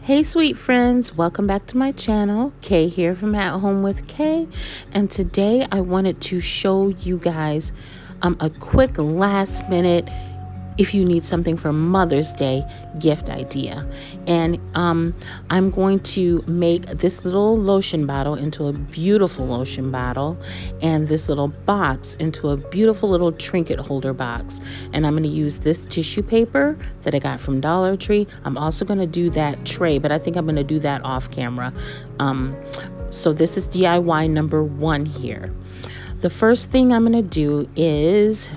Hey sweet friends, welcome back to my channel. Kay here from At Home with Kay, and today I wanted to show you guys a quick last minute, if you need something for Mother's Day, gift idea. And I'm going to make this little lotion bottle into a beautiful lotion bottle, and this little box into a beautiful little trinket holder box. And I'm going to use this tissue paper that I got from Dollar Tree. I'm also going to do that tray, but I think I'm going to do that off camera. So this is DIY number 1 here. The first thing I'm going to do is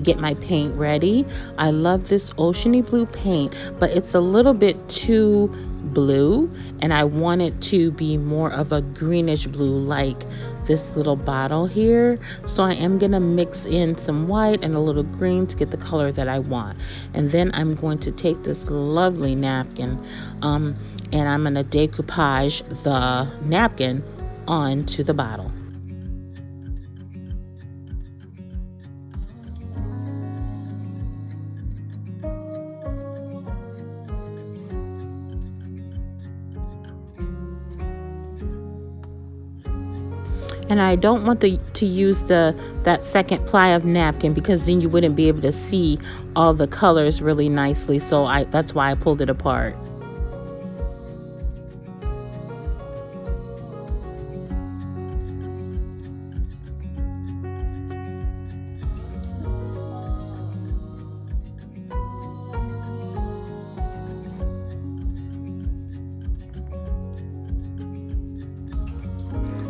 get my paint ready. I love this oceany blue paint, but it's a little bit too blue, and I want it to be more of a greenish blue like this little bottle here. So I am gonna mix in some white and a little green to get the color that I want. And then I'm going to take this lovely napkin and I'm gonna decoupage the napkin onto the bottle. And I don't want to use that second ply of napkin, because then you wouldn't be able to see all the colors really nicely. So that's why I pulled it apart.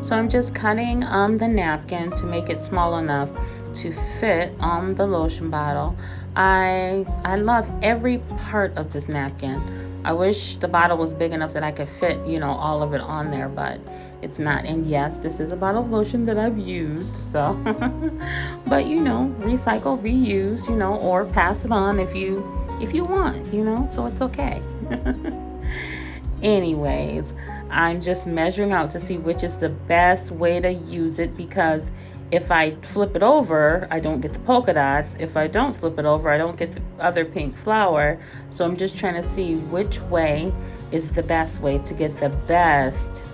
So I'm just cutting the napkin to make it small enough to fit the lotion bottle. I love every part of this napkin. I wish the bottle was big enough that I could fit, all of it on there, but it's not. And yes, this is a bottle of lotion that I've used, so but recycle, reuse, or pass it on if you want, so it's okay. Anyways, I'm just measuring out to see which is the best way to use it, because if I flip it over, I don't get the polka dots. If I don't flip it over, I don't get the other pink flower. So I'm just trying to see which way is the best way to get the best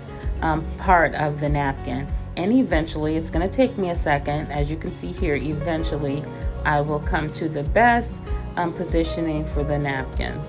part of the napkin. And eventually, it's going to take me a second. As you can see here, eventually I will come to the best positioning for the napkin.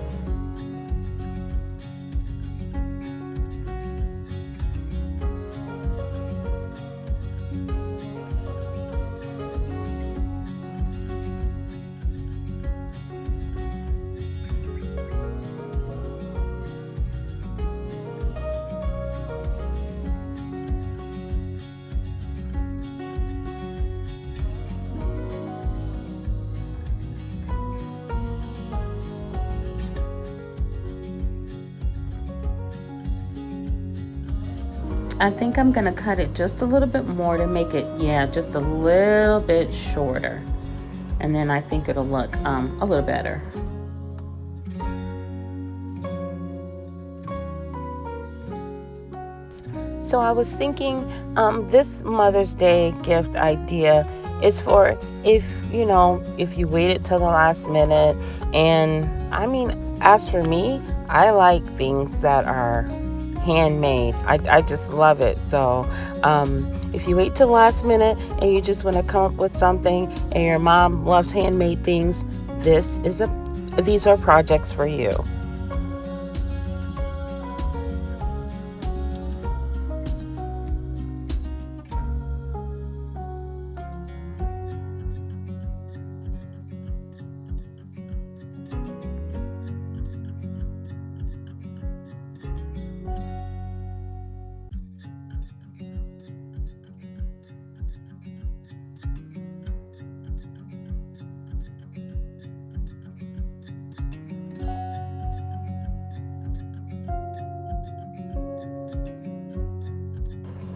I think I'm gonna cut it just a little bit more to make it, just a little bit shorter. And then I think it'll look a little better. So I was thinking this Mother's Day gift idea is for if you waited till the last minute. And I mean, as for me, I like things that are handmade. I just love it. So if you wait till the last minute and you just want to come up with something, and your mom loves handmade things, these are projects for you.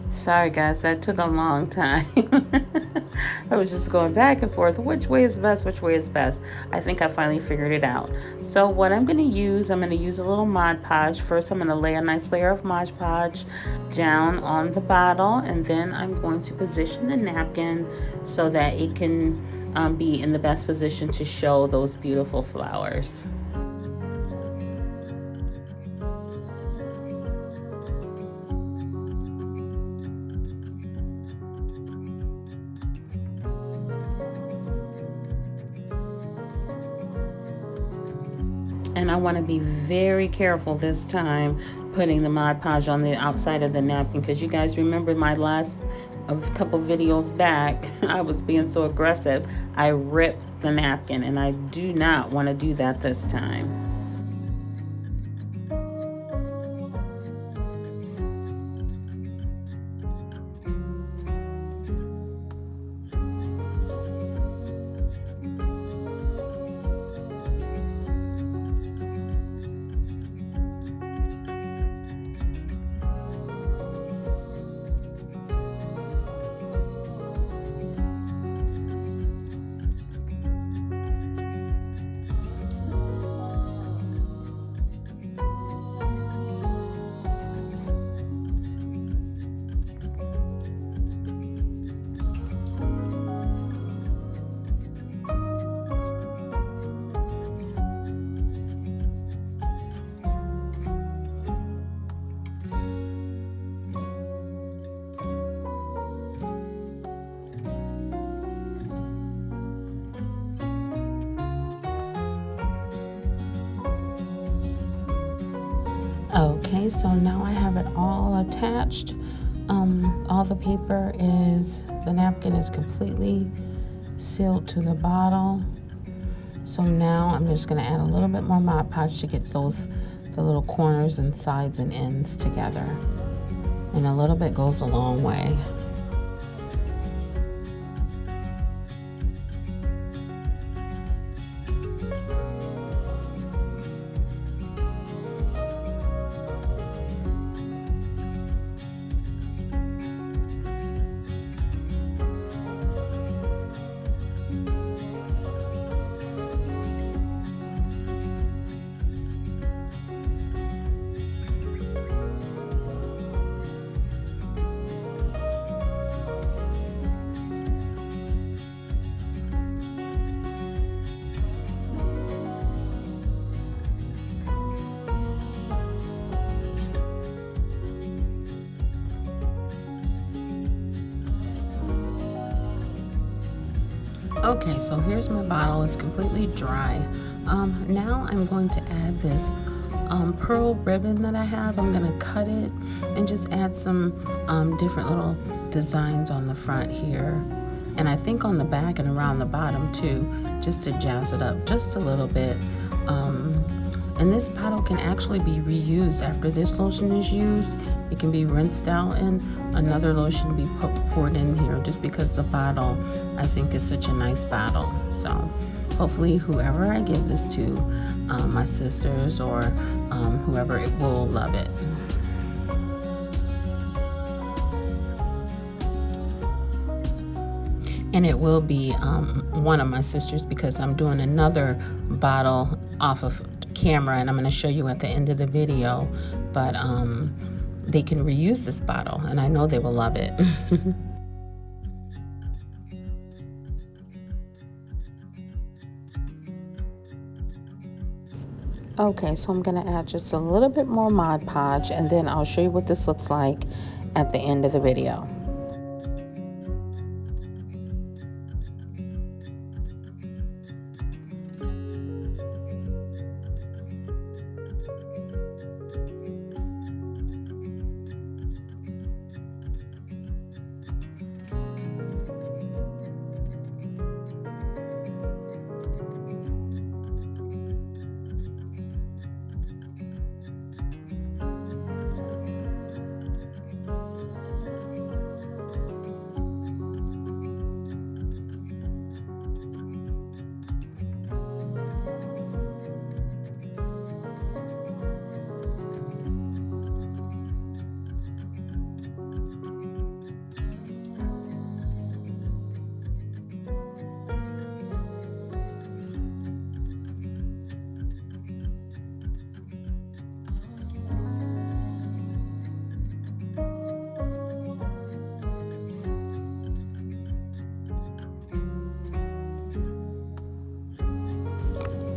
Sorry guys, that took a long time. I was just going back and forth. Which way is best? Which way is best? I think I finally figured it out. So what I'm going to use a little Mod Podge. First, I'm going to lay a nice layer of Mod Podge down on the bottle, and then I'm going to position the napkin so that it can be in the best position to show those beautiful flowers. And I want to be very careful this time putting the Mod Podge on the outside of the napkin, because you guys remember my last couple videos back, I was being so aggressive. I ripped the napkin, and I do not want to do that this time. Okay, so now I have it all attached. All the paper is, the napkin is completely sealed to the bottle. So now I'm just gonna add a little bit more Mod Podge to get the little corners and sides and ends together. And a little bit goes a long way. Okay, so here's my bottle. It's completely dry. Now I'm going to add this pearl ribbon that I have. I'm gonna cut it and just add some different little designs on the front here, and I think on the back and around the bottom too, just to jazz it up just a little bit. And this bottle can actually be reused after this lotion is used. It can be rinsed out and another lotion be poured in here, just because the bottle, I think, is such a nice bottle. So hopefully whoever I give this to, my sisters or whoever, it will love it. And it will be one of my sisters, because I'm doing another bottle off of camera, and I'm going to show you at the end of the video. But they can reuse this bottle, and I know they will love it. Okay, so I'm going to add just a little bit more Mod Podge, and then I'll show you what this looks like at the end of the video.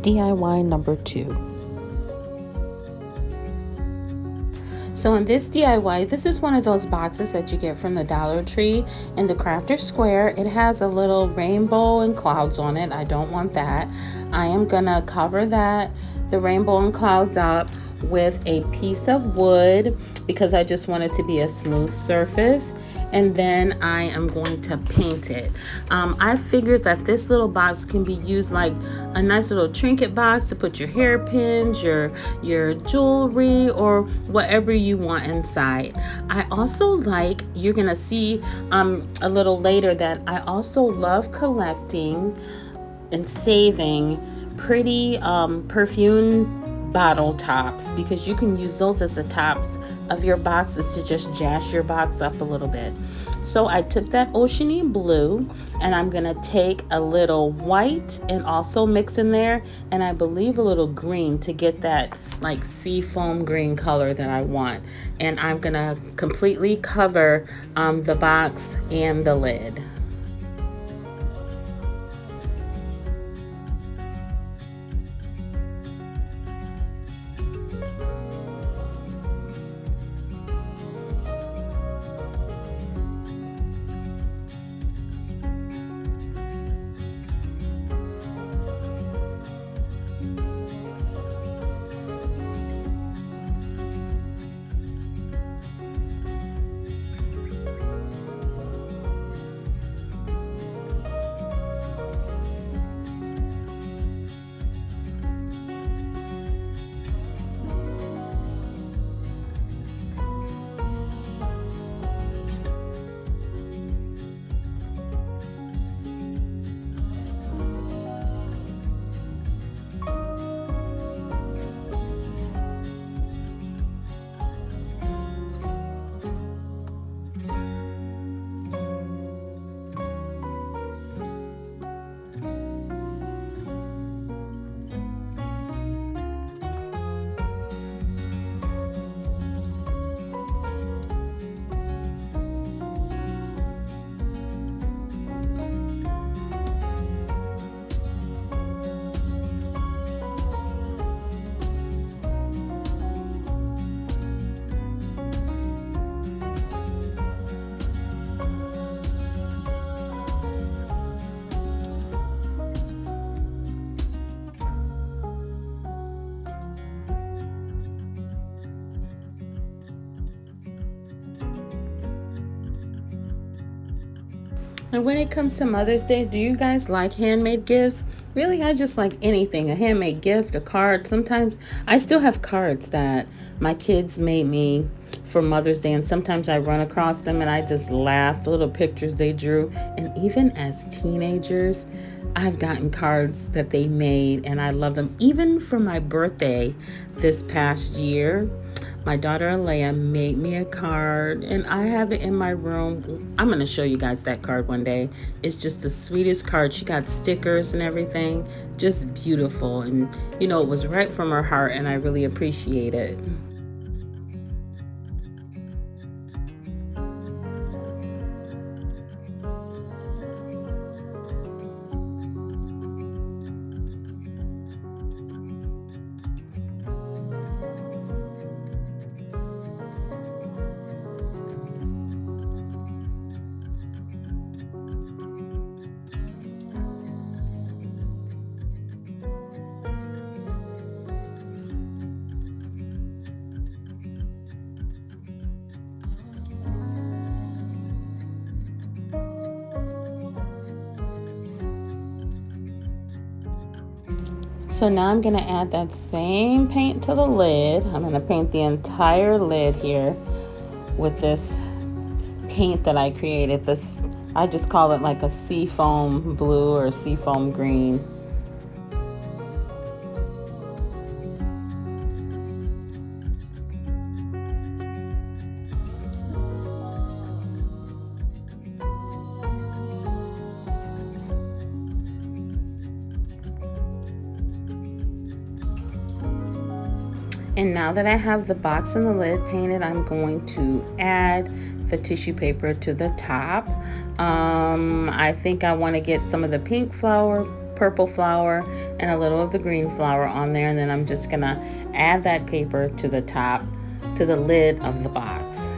DIY number 2. So in this DIY, this is one of those boxes that you get from the Dollar Tree in the Crafter Square. It has a little rainbow and clouds on it. I don't want that. I am gonna cover that the rainbow and clouds up with a piece of wood because I just want it to be a smooth surface, and then I am going to paint it. I figured that this little box can be used like a nice little trinket box to put your hairpins, your jewelry, or whatever you want inside. I also like, you're gonna see a little later, that I also love collecting and saving pretty perfume bottle tops, because you can use those as the tops of your boxes to just jazz your box up a little bit. So I took that oceany blue, and I'm gonna take a little white and also mix in there, and I believe a little green to get that like sea foam green color that I want. And I'm gonna completely cover the box and the lid. And when it comes to Mother's Day, do you guys like handmade gifts? Really, I just like anything, a handmade gift, a card. Sometimes I still have cards that my kids made me for Mother's Day, and sometimes I run across them and I just laugh, the little pictures they drew. And even as teenagers, I've gotten cards that they made and I love them. Even for my birthday this past year, my daughter Alea made me a card, and I have it in my room. I'm going to show you guys that card one day. It's just the sweetest card. She got stickers and everything. Just beautiful. And, you know, it was right from her heart, and I really appreciate it. So now I'm going to add that same paint to the lid. I'm going to paint the entire lid here with this paint that I created. This, I just call it like a seafoam blue or seafoam green. And now that I have the box and the lid painted, I'm going to add the tissue paper to the top. I think I want to get some of the pink flower, purple flower, and a little of the green flower on there. And then I'm just gonna add that paper to the top, to the lid of the box.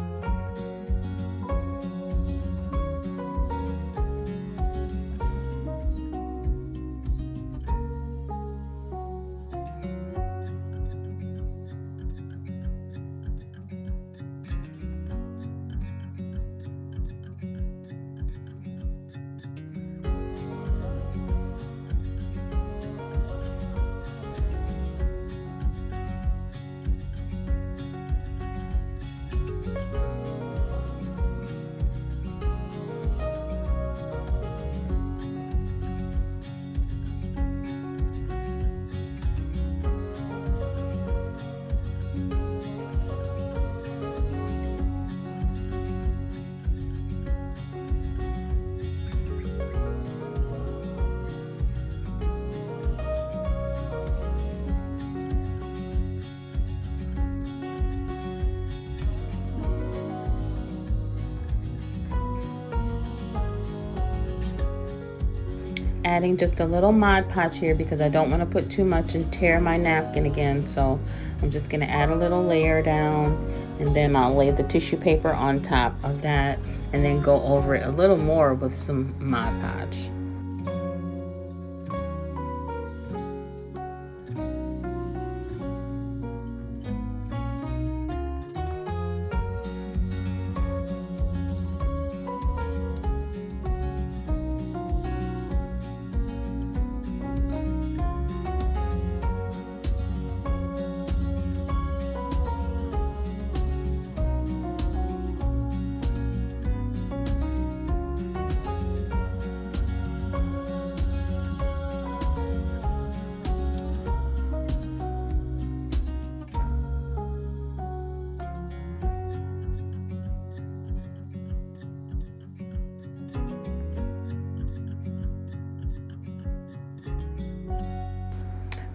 adding just a little Mod Podge here because I don't want to put too much and tear my napkin again. So I'm just going to add a little layer down, and then I'll lay the tissue paper on top of that and then go over it a little more with some Mod Podge.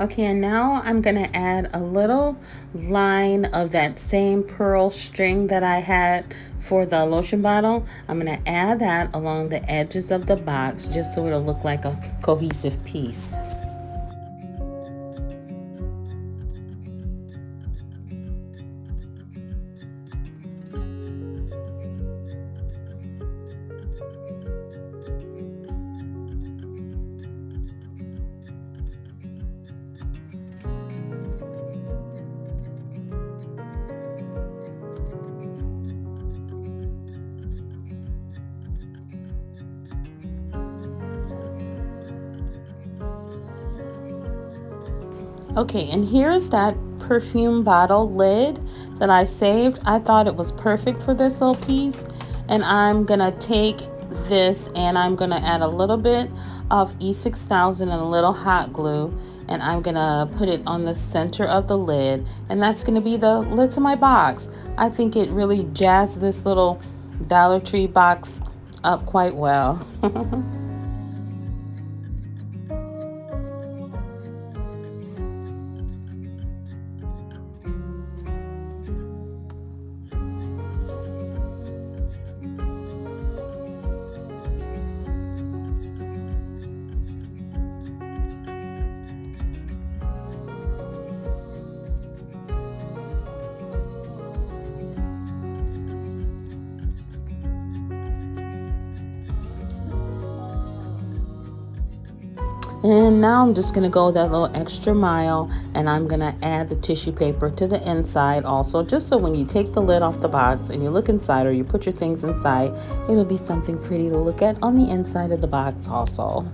Okay, and now I'm going to add a little line of that same pearl string that I had for the lotion bottle. I'm going to add that along the edges of the box just so it'll look like a cohesive piece. Okay, and here is that perfume bottle lid that I saved. I thought it was perfect for this little piece, and I'm gonna take this and I'm gonna add a little bit of E6000 and a little hot glue, and I'm gonna put it on the center of the lid, and that's gonna be the lid to my box. I think it really jazzed this little Dollar Tree box up quite well. And now I'm just going to go that little extra mile, and I'm going to add the tissue paper to the inside also, just so when you take the lid off the box and you look inside, or you put your things inside, it'll be something pretty to look at on the inside of the box also.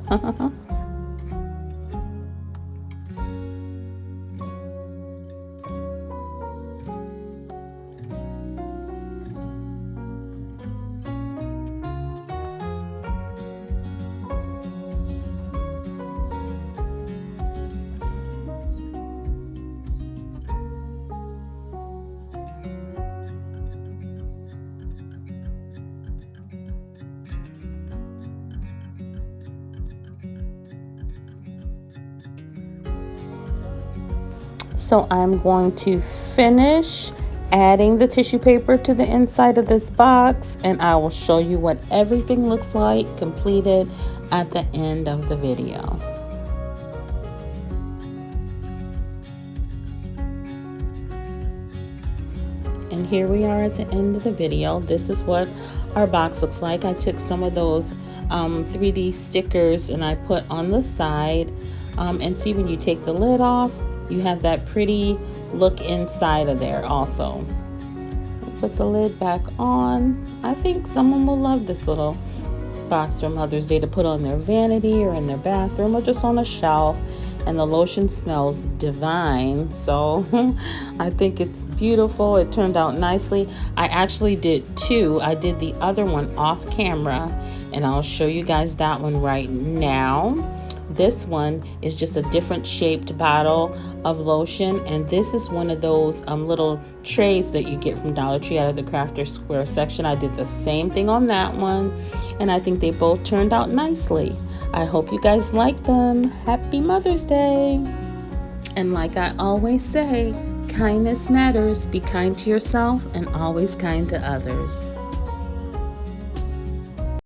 So I'm going to finish adding the tissue paper to the inside of this box, and I will show you what everything looks like completed at the end of the video. And here we are at the end of the video. This is what our box looks like. I took some of those 3D stickers and I put on the side, and see, when you take the lid off, you have that pretty look inside of there also. Put the lid back on. I think someone will love this little box for Mother's Day to put on their vanity or in their bathroom or just on a shelf. And the lotion smells divine, so I think it's beautiful. It turned out nicely. I actually did two. I did the other one off camera, and I'll show you guys that one right now. This one is just a different shaped bottle of lotion, and this is one of those little trays that you get from Dollar Tree out of the Crafter Square section. I did the same thing on that one, and I think they both turned out nicely. I hope you guys like them. Happy Mother's Day! And like I always say, kindness matters. Be kind to yourself and always kind to others.